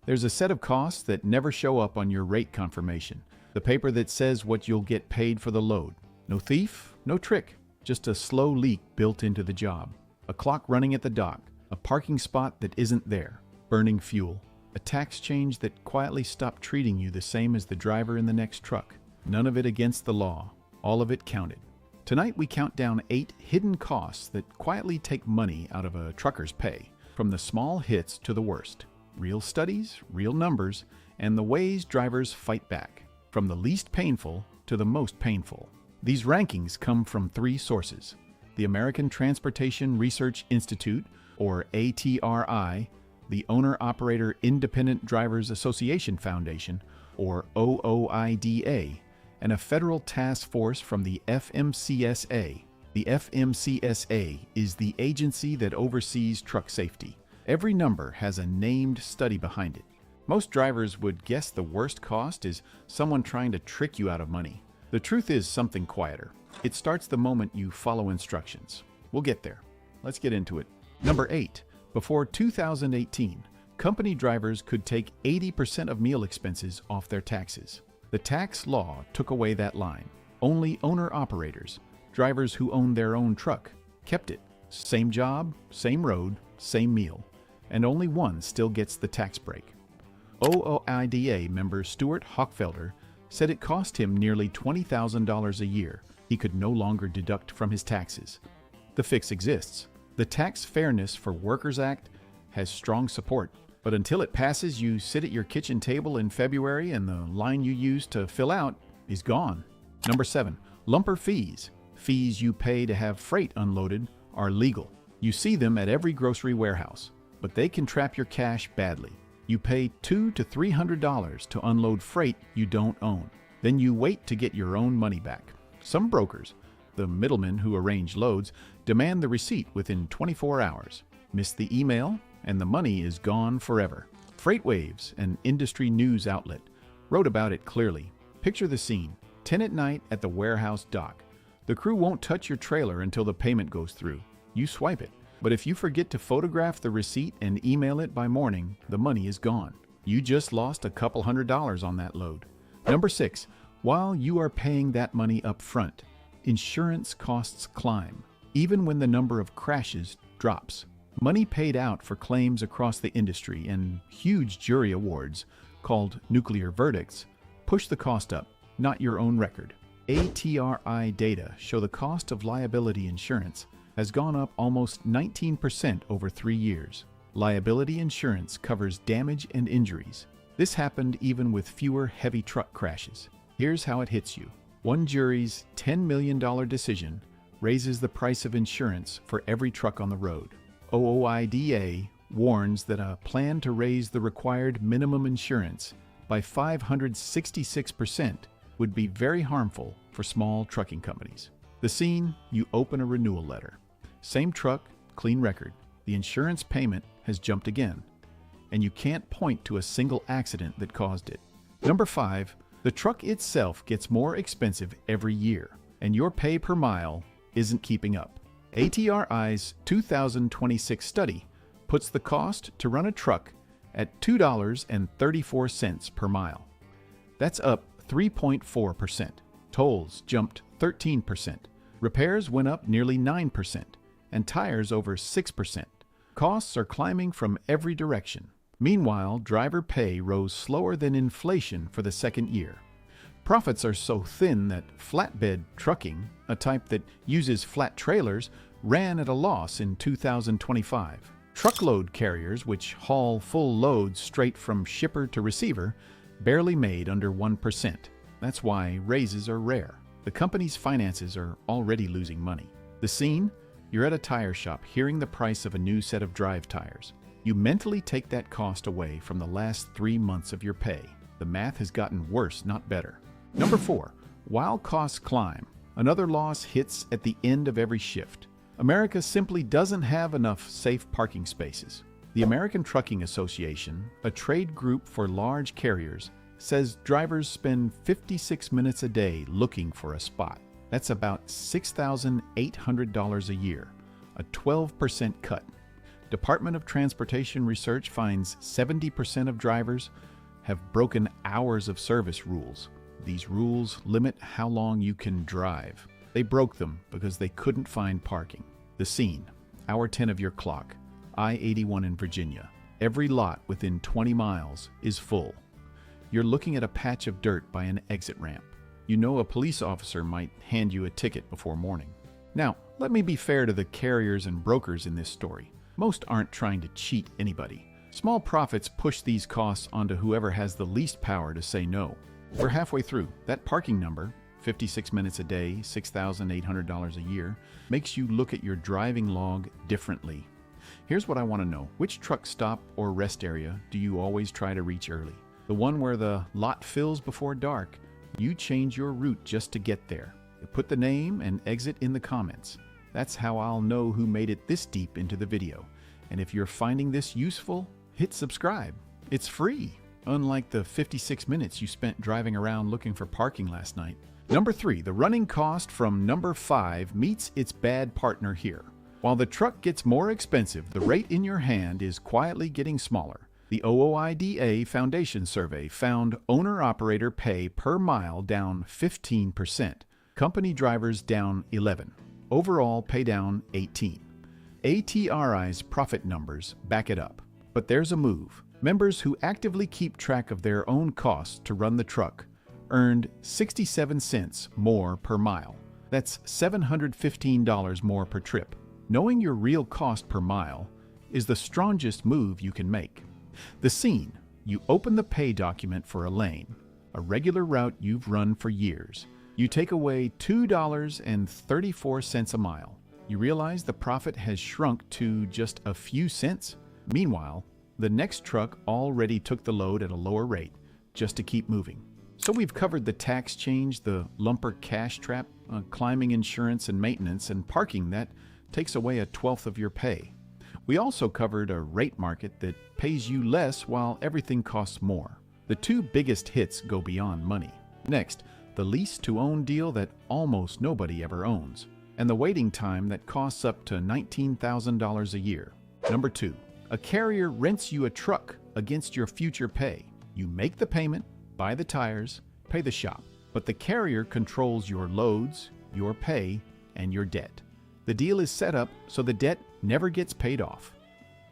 There's a set of costs that never show up on your rate confirmation. The paper that says what you'll get paid for the load. No thief, no trick, just a slow leak built into the job. A clock running at the dock, a parking spot that isn't there, burning fuel, a tax change that quietly stopped treating you the same as the driver in the next truck. None of it against the law, all of it counted. Tonight we count down 8 hidden costs that quietly take money out of a trucker's pay, from the small hits to the worst. Real studies, real numbers, and the ways drivers fight back, from the least painful to the most painful. These rankings come from 3 sources: the American Transportation Research Institute, or ATRI, the Owner-Operator Independent Drivers Association Foundation, or OOIDA, and a federal task force from the FMCSA. The FMCSA is the agency that oversees truck safety. Every number has a named study behind it. Most drivers would guess the worst cost is someone trying to trick you out of money. The truth is something quieter. It starts the moment you follow instructions. We'll get there. Let's get into it. Number 8. Before 2018, company drivers could take 80% of meal expenses off their taxes. The tax law took away that line. Only owner-operators, drivers who own their own truck, kept it. Same job, same road, same meal. And only one still gets the tax break. OOIDA member Stuart Hochfelder said it cost him nearly $20,000 a year he could no longer deduct from his taxes. The fix exists. The Tax Fairness for Workers Act has strong support, but until it passes, you sit at your kitchen table in February and the line you used to fill out is gone. Number 7. Lumper fees. Fees you pay to have freight unloaded are legal. You see them at every grocery warehouse, but they can trap your cash badly. You pay $200 to $300 to unload freight you don't own. Then you wait to get your own money back. Some brokers, the middlemen who arrange loads, demand the receipt within 24 hours. Miss the email, and the money is gone forever. FreightWaves, an industry news outlet, wrote about it clearly. Picture the scene: 10 at night at the warehouse dock. The crew won't touch your trailer until the payment goes through. You swipe it. But if you forget to photograph the receipt and email it by morning, the money is gone. You just lost a couple $100 on that load. Number 6. While you are paying that money up front, insurance costs climb, even when the number of crashes drops. Money paid out for claims across the industry and huge jury awards, called nuclear verdicts, push the cost up, not your own record. ATRI data show the cost of liability insurance has gone up almost 19% over 3 years. Liability insurance covers damage and injuries. This happened even with fewer heavy truck crashes. Here's how it hits you. One jury's $10 million decision raises the price of insurance for every truck on the road. OOIDA warns that a plan to raise the required minimum insurance by 566% would be very harmful for small trucking companies. The scene: you open a renewal letter. Same truck, clean record. The insurance payment has jumped again, and you can't point to a single accident that caused it. Number 5. The truck itself gets more expensive every year, and your pay per mile isn't keeping up. ATRI's 2026 study puts the cost to run a truck at $2.34 per mile. That's up 3.4%. Tolls jumped 13%. Repairs went up nearly 9%, and tires over 6%. Costs are climbing from every direction. Meanwhile, driver pay rose slower than inflation for the second year. Profits are so thin that flatbed trucking, a type that uses flat trailers, ran at a loss in 2025. Truckload carriers, which haul full loads straight from shipper to receiver, barely made under 1%. That's why raises are rare. The company's finances are already losing money. The scene: you're at a tire shop hearing the price of a new set of drive tires. You mentally take that cost away from the last 3 months of your pay. The math has gotten worse, not better. Number 4. While costs climb, another loss hits at the end of every shift. America simply doesn't have enough safe parking spaces. The American Trucking Association, a trade group for large carriers, says drivers spend 56 minutes a day looking for a spot. That's about $6,800 a year, a 12% cut. Department of Transportation research finds 70% of drivers have broken hours of service rules. These rules limit how long you can drive. They broke them because they couldn't find parking. The scene, hour 10 of your clock, I-81 in Virginia. Every lot within 20 miles is full. You're looking at a patch of dirt by an exit ramp. You know a police officer might hand you a ticket before morning. Now, let me be fair to the carriers and brokers in this story. Most aren't trying to cheat anybody. Small profits push these costs onto whoever has the least power to say no. We're halfway through. That parking number, 56 minutes a day, $6,800 a year, makes you look at your driving log differently. Here's what I want to know. Which truck stop or rest area do you always try to reach early? The one where the lot fills before dark? You change your route just to get there. Put the name and exit in the comments. That's how I'll know who made it this deep into the video. And if you're finding this useful, hit subscribe. It's free, unlike the 56 minutes you spent driving around looking for parking last night. Number 3, the running cost from number 5 meets its bad partner here. While the truck gets more expensive, the rate in your hand is quietly getting smaller. The OOIDA Foundation survey found owner-operator pay per mile down 15%, company drivers down 11%, overall pay down 18%. ATRI's profit numbers back it up. But there's a move. Members who actively keep track of their own costs to run the truck earned 67 cents more per mile. That's $715 more per trip. Knowing your real cost per mile is the strongest move you can make. The scene, you open the pay document for a lane, a regular route you've run for years. You take away $2.34 a mile. You realize the profit has shrunk to just a few cents. Meanwhile, the next truck already took the load at a lower rate just to keep moving. So we've covered the tax change, the lumper cash trap, climbing insurance and maintenance, and parking that takes away a 1/12 of your pay. We also covered a rate market that pays you less while everything costs more. The two biggest hits go beyond money. Next, the lease-to-own deal that almost nobody ever owns, and the waiting time that costs up to $19,000 a year. Number 2, a carrier rents you a truck against your future pay. You make the payment, buy the tires, pay the shop, but the carrier controls your loads, your pay, and your debt. The deal is set up so the debt never gets paid off.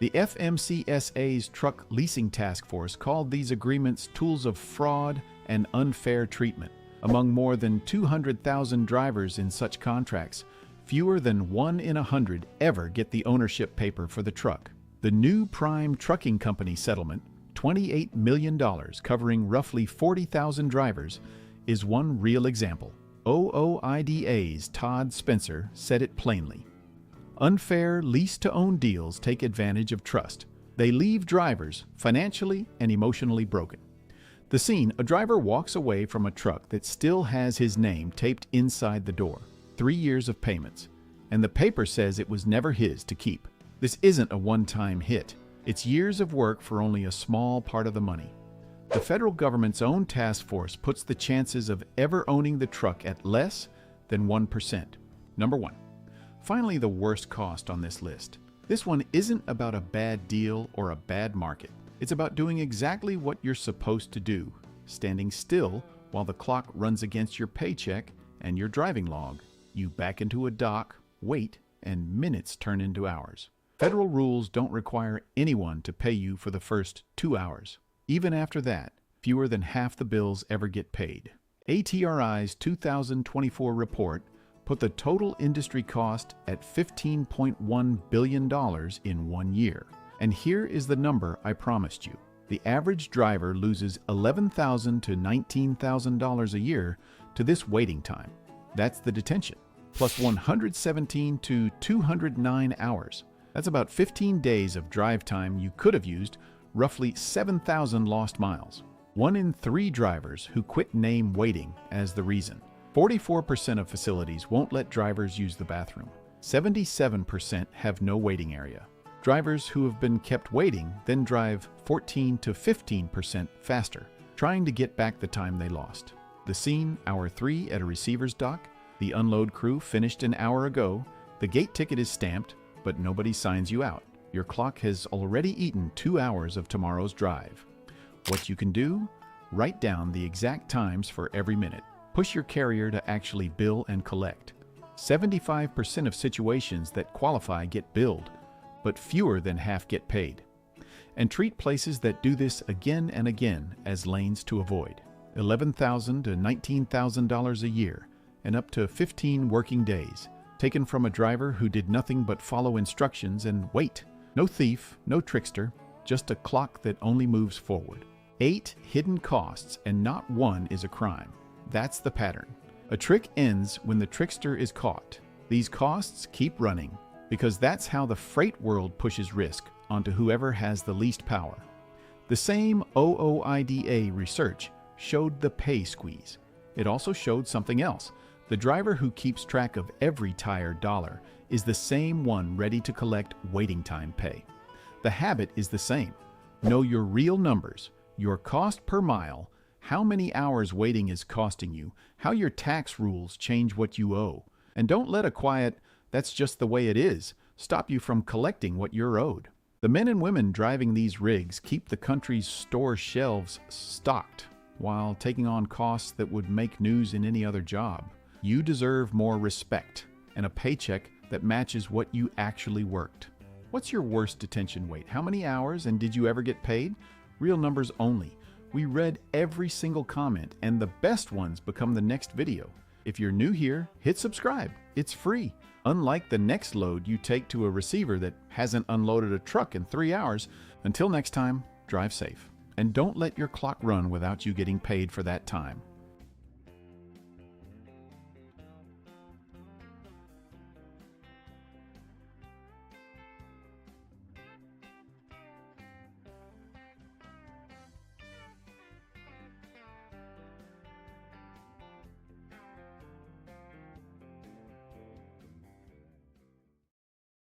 The FMCSA's Truck Leasing Task Force called these agreements tools of fraud and unfair treatment. Among more than 200,000 drivers in such contracts, fewer than 1 in 100 ever get the ownership paper for the truck. The new Prime Trucking Company settlement, $28 million covering roughly 40,000 drivers, is one real example. OOIDA's Todd Spencer said it plainly. Unfair lease-to-own deals take advantage of trust. They leave drivers financially and emotionally broken. The scene, a driver walks away from a truck that still has his name taped inside the door. 3 years of payments. And the paper says it was never his to keep. This isn't a one-time hit. It's years of work for only a small part of the money. The federal government's own task force puts the chances of ever owning the truck at less than 1%. Number 1. Finally, the worst cost on this list. This one isn't about a bad deal or a bad market. It's about doing exactly what you're supposed to do, standing still while the clock runs against your paycheck and your driving log. You back into a dock, wait, and minutes turn into hours. Federal rules don't require anyone to pay you for the first 2 hours. Even after that, fewer than half the bills ever get paid. ATRI's 2024 report put the total industry cost at $15.1 billion in 1 year. And here is the number I promised you. The average driver loses $11,000 to $19,000 a year to this waiting time. That's the detention, plus 117 to 209 hours. That's about 15 days of drive time you could have used, roughly 7,000 lost miles. 1 in 3 drivers who quit name waiting as the reason. 44% of facilities won't let drivers use the bathroom. 77% have no waiting area. Drivers who have been kept waiting then drive 14 to 15% faster, trying to get back the time they lost. The scene, hour 3 at a receiver's dock. The unload crew finished an hour ago. The gate ticket is stamped, but nobody signs you out. Your clock has already eaten 2 hours of tomorrow's drive. What you can do? Write down the exact times for every minute. Push your carrier to actually bill and collect. 75% of situations that qualify get billed, but fewer than half get paid. And treat places that do this again and again as lanes to avoid. $11,000 to $19,000 a year and up to 15 working days, taken from a driver who did nothing but follow instructions and wait. No thief, no trickster, just a clock that only moves forward. 8 hidden costs and not one is a crime. That's the pattern. A trick ends when the trickster is caught. These costs keep running because that's how the freight world pushes risk onto whoever has the least power. The same OOIDA research showed the pay squeeze. It also showed something else. The driver who keeps track of every tired dollar is the same one ready to collect waiting time pay. The habit is the same. Know your real numbers, your cost per mile, how many hours waiting is costing you, how your tax rules change what you owe. And don't let a quiet, "that's just the way it is," stop you from collecting what you're owed. The men and women driving these rigs keep the country's store shelves stocked while taking on costs that would make news in any other job. You deserve more respect and a paycheck that matches what you actually worked. What's your worst detention wait? How many hours, and did you ever get paid? Real numbers only. We read every single comment, and the best ones become the next video. If you're new here, hit subscribe. It's free. Unlike the next load you take to a receiver that hasn't unloaded a truck in 3 hours. Until next time, drive safe. And don't let your clock run without you getting paid for that time.